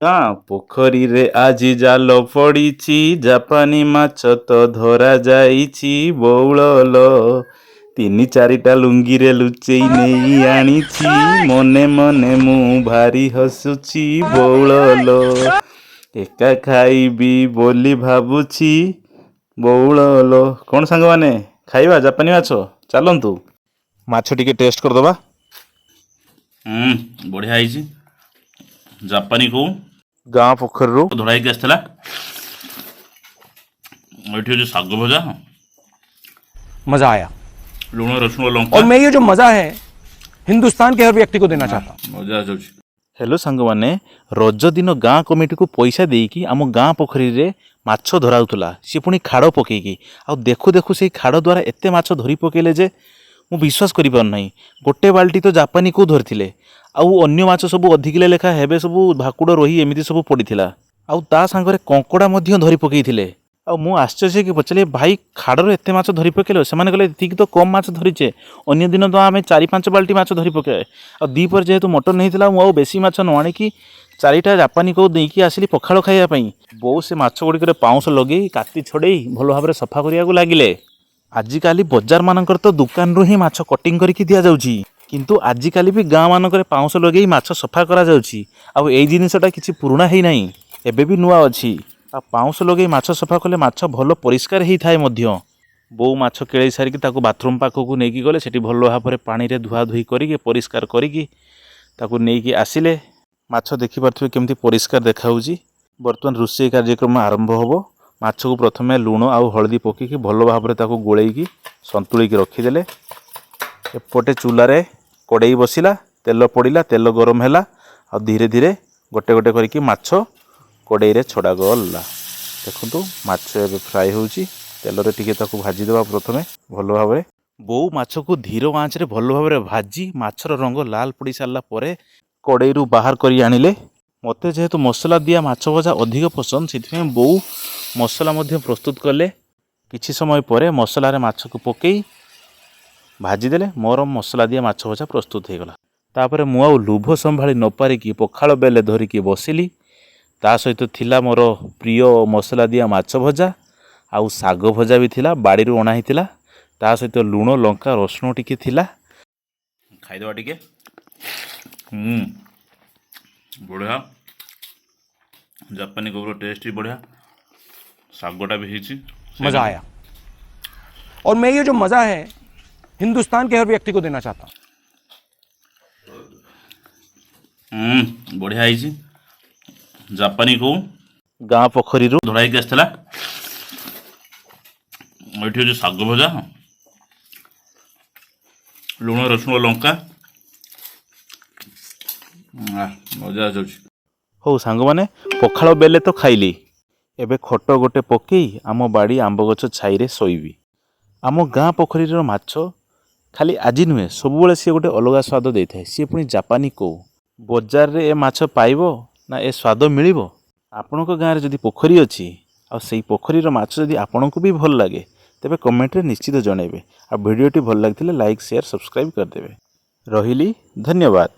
ଗାଁ ପୋଖରୀରେ ଆଜି ଜାଲ ପଡ଼ିଛି, ଜାପାନୀ ମାଛ ତ ଧରା ଯାଇଛି। ବଉଳଲ ତିନି ଚାରିଟା ଲୁଙ୍ଗିରେ ଲୁଚେଇ ନେଇ ଆଣିଛି। ମନେ ମନେ ମୁଁ ଭାରି ହସୁଛି। ବଉଳଲ ଏକା ଖାଇବି ବୋଲି ଭାବୁଛି। ବଉଳଲ କ'ଣ ସାଙ୍ଗମାନେ ଖାଇବା ଜାପାନୀ ମାଛ? ଚାଲନ୍ତୁ ମାଛ ଟିକେ ଟେଷ୍ଟ କରିଦେବା। ବଢ଼ିଆ ହେଇଛି। ଜାପାନୀ କୋଉ ଗାଁ ପୋଖରୀରୁ ଧରା ହେଇକି ଆସିଥିଲା। ଏଠି ହେଉଛି ଶାଗ ଭଜା, मजा आया। ଲୁଣ ରସୁଣ और ଲଙ୍କା। मैं ये जो मजा है हिंदुस्तान के हर व्यक्ति को देना चाहता हूँ। ମଜା ଆସୁଛି। ହ୍ୟାଲୋ ସାଙ୍ଗମାନେ, ରଜ ଦିନ ଗାଁ କମିଟିକୁ ପଇସା ଦେଇକି ଆମ ଗାଁ ପୋଖରୀରେ ମାଛ ଧରାଉଥିଲା, ସିଏ ପୁଣି ଖାଡ଼ ପକେଇକି। ଆଉ ଦେଖୁ ଦେଖୁ ସେଇ ଖାଡ଼ ଦ୍ୱାରା ଏତେ ମାଛ ଧରି ପକେଇଲେ ଯେ ମୁଁ ବିଶ୍ୱାସ କରିପାରୁନାହିଁ। ଗୋଟେ ବାଲ୍ଟି ତ ଜାପାନୀ କୋଉ ଧରିଥିଲେ, ଆଉ ଅନ୍ୟ ମାଛ ସବୁ ଅଧିକିଲେ ଲେଖା ହେବେ, ସବୁ ଭାକୁଡ଼ ରୋହି ଏମିତି ସବୁ ପଡ଼ିଥିଲା। ଆଉ ତା ସାଙ୍ଗରେ କଙ୍କଡ଼ା ମଧ୍ୟ ଧରି ପକେଇଥିଲେ। ଆଉ ମୁଁ ଆଶ୍ଚର୍ଯ୍ୟ ହେଇକି ପଚାରିଲି, ଭାଇ ଖାଡ଼ରେ ଏତେ ମାଛ ଧରି ପକେଇଲ? ସେମାନେ କହିଲେ ଏତିକି ତ କମ୍ ମାଛ ଧରିଛେ, ଅନ୍ୟ ଦିନ ତ ଆମେ 4-5 ବାଲ୍ଟି ମାଛ ଧରି ପକାଏ। ଆଉ ଦ୍ୱିପହରେ ଯେହେତୁ ମଟନ୍ ହେଇଥିଲା, ମୁଁ ଆଉ ବେଶୀ ମାଛ ନ ଆଣିକି 4ଟା ଜାପାନୀ କୋଉ ଦେଇକି ଆସିଲି ପଖାଳ ଖାଇବା ପାଇଁ। ବୋଉ ସେ ମାଛ ଗୁଡ଼ିକରେ ପାଉଁଶ ଲଗେଇ କାତି ଛଡ଼େଇ ଭଲ ଭାବରେ ସଫା କରିବାକୁ ଲାଗିଲେ। ଆଜିକାଲି ବଜାରମାନଙ୍କର ତ ଦୋକାନରୁ ହିଁ ମାଛ କଟିଂ କରିକି ଦିଆଯାଉଛି, କିନ୍ତୁ ଆଜିକାଲି ବି ଗାଁମାନଙ୍କରେ ପାଉଁଶ ଲଗେଇ ମାଛ ସଫା କରାଯାଉଛି। ଆଉ ଏଇ ଜିନିଷଟା କିଛି ପୁରୁଣା ହେଇନାହିଁ, ଏବେ ବି ନୂଆ ଅଛି। ଆଉ ପାଉଁଶ ଲଗେଇ ମାଛ ସଫା କଲେ ମାଛ ଭଲ ପରିଷ୍କାର ହେଇଥାଏ ମଧ୍ୟ। ବୋଉ ମାଛ କେଳେଇ ସାରିକି ତାକୁ ବାଥରୁମ୍ ପାଖକୁ ନେଇକି ଗଲେ, ସେଠି ଭଲ ଭାବରେ ପାଣିରେ ଧୁଆଧୁଇ କରିକି ପରିଷ୍କାର କରିକି ତାକୁ ନେଇକି ଆସିଲେ। ମାଛ ଦେଖିପାରୁଥିବେ କେମିତି ପରିଷ୍କାର ଦେଖାଯାଉଛି। ବର୍ତ୍ତମାନ ରୋଷେଇ କାର୍ଯ୍ୟକ୍ରମ ଆରମ୍ଭ ହେବ। ମାଛକୁ ପ୍ରଥମେ ଲୁଣ ଆଉ ହଳଦୀ ପକାଇକି ଭଲ ଭାବରେ ତାକୁ ଗୋଳେଇକି ସନ୍ତୁଳିକି ରଖିଦେଲେ। ଏପଟେ ଚୁଲାରେ କଡ଼େଇ ବସିଲା, ତେଲ ପଡ଼ିଲା, ତେଲ ଗରମ ହେଲା। ଆଉ ଧୀରେ ଧୀରେ ଗୋଟେ ଗୋଟେ କରିକି ମାଛ କଡ଼େଇରେ ଛଡ଼ାଗଲା। ଦେଖନ୍ତୁ ମାଛ ଏବେ ଫ୍ରାଏ ହେଉଛି। ତେଲରେ ଟିକେ ତାକୁ ଭାଜିଦେବା ପ୍ରଥମେ ଭଲ ଭାବରେ। ବୋଉ ମାଛକୁ ଧୀର ଆଞ୍ଚରେ ଭଲ ଭାବରେ ଭାଜି ମାଛର ରଙ୍ଗ ଲାଲ ପଡ଼ି ସାରିଲା ପରେ କଡ଼େଇରୁ ବାହାର କରି ଆଣିଲେ। ମୋତେ ଯେହେତୁ ମସଲା ଦିଆ ମାଛ ଭଜା ଅଧିକ ପସନ୍ଦ, ସେଥିପାଇଁ ବୋଉ ମସଲା ମଧ୍ୟ ପ୍ରସ୍ତୁତ କଲେ। କିଛି ସମୟ ପରେ ମସଲାରେ ମାଛକୁ ପକାଇ ଭାଜିଦେଲେ। ମୋର ମସଲା ଦିଆ ମାଛ ଭଜା ପ୍ରସ୍ତୁତ ହୋଇଗଲା। ତାପରେ ମୁଁ ଆଉ ଲୋଭ ସମ୍ଭାଳି ନପାରିକି ପଖାଳ ବେଲେ ଧରିକି ବସିଲି। ତା ସହିତ ଥିଲା ମୋର ପ୍ରିୟ ମସଲା ଦିଆ ମାଛ ଭଜା, ଆଉ ଶାଗ ଭଜା ବି ଥିଲା, ବାଡ଼ିରୁ ଅଣା ହେଇଥିଲା। ତା ସହିତ ଲୁଣ ଲଙ୍କା ରସୁଣ ଟିକେ ଥିଲା। ଖାଇଦେବା ଟିକେ। ବଢ଼ିଆ। ଜାପାନୀ କୋଉର ଟେଷ୍ଟ ବି ବଢ଼ିଆ। ଶାଗଟା ବି ହେଇଛି। मजा आया। और मैं ये जो मजा है हिंदुस्तान के हर व्यक्ति को देना चाहता हूँ। ବଢ଼ିଆ ହେଇଛି। ଜାପାନୀ କୋଉ ଗାଁ ପୋଖରୀରୁ ଧରା ହେଇକି ଆସିଥିଲା। ଏଠି ହେଉଛି ଶାଗ ଭଜା, ଲୁଣ ରସୁଣ ଲଙ୍କା। ମଜା ଆସୁଛି। ହଉ ସାଙ୍ଗମାନେ, ପଖାଳ ବେଲେ ତ ଖାଇଲି। ଏବେ ଖଟ ଗୋଟେ ପକେଇ ଆମ ବାଡ଼ି ଆମ୍ବ ଗଛ ଛାଇରେ ଶୋଇବି। ଆମ ଗାଁ ପୋଖରୀର ମାଛ ଖାଲି ଆଜି ନୁହେଁ, ସବୁବେଳେ ସିଏ ଗୋଟେ ଅଲଗା ସ୍ୱାଦ ଦେଇଥାଏ। ସିଏ ପୁଣି ଜାପାନୀ କୋଉ। ବଜାରରେ ଏ ମାଛ ପାଇବ ନା ଏ ସ୍ୱାଦ ମିଳିବ? ଆପଣଙ୍କ ଗାଁରେ ଯଦି ପୋଖରୀ ଅଛି, ଆଉ ସେଇ ପୋଖରୀର ମାଛ ଯଦି ଆପଣଙ୍କୁ ବି ଭଲ ଲାଗେ, ତେବେ କମେଣ୍ଟରେ ନିଶ୍ଚିତ ଜଣାଇବେ। ଆଉ ଭିଡ଼ିଓଟି ଭଲ ଲାଗିଥିଲେ ଲାଇକ୍ ସେୟାର ସବସ୍କ୍ରାଇବ୍ କରିଦେବେ। ରହିଲି, ଧନ୍ୟବାଦ।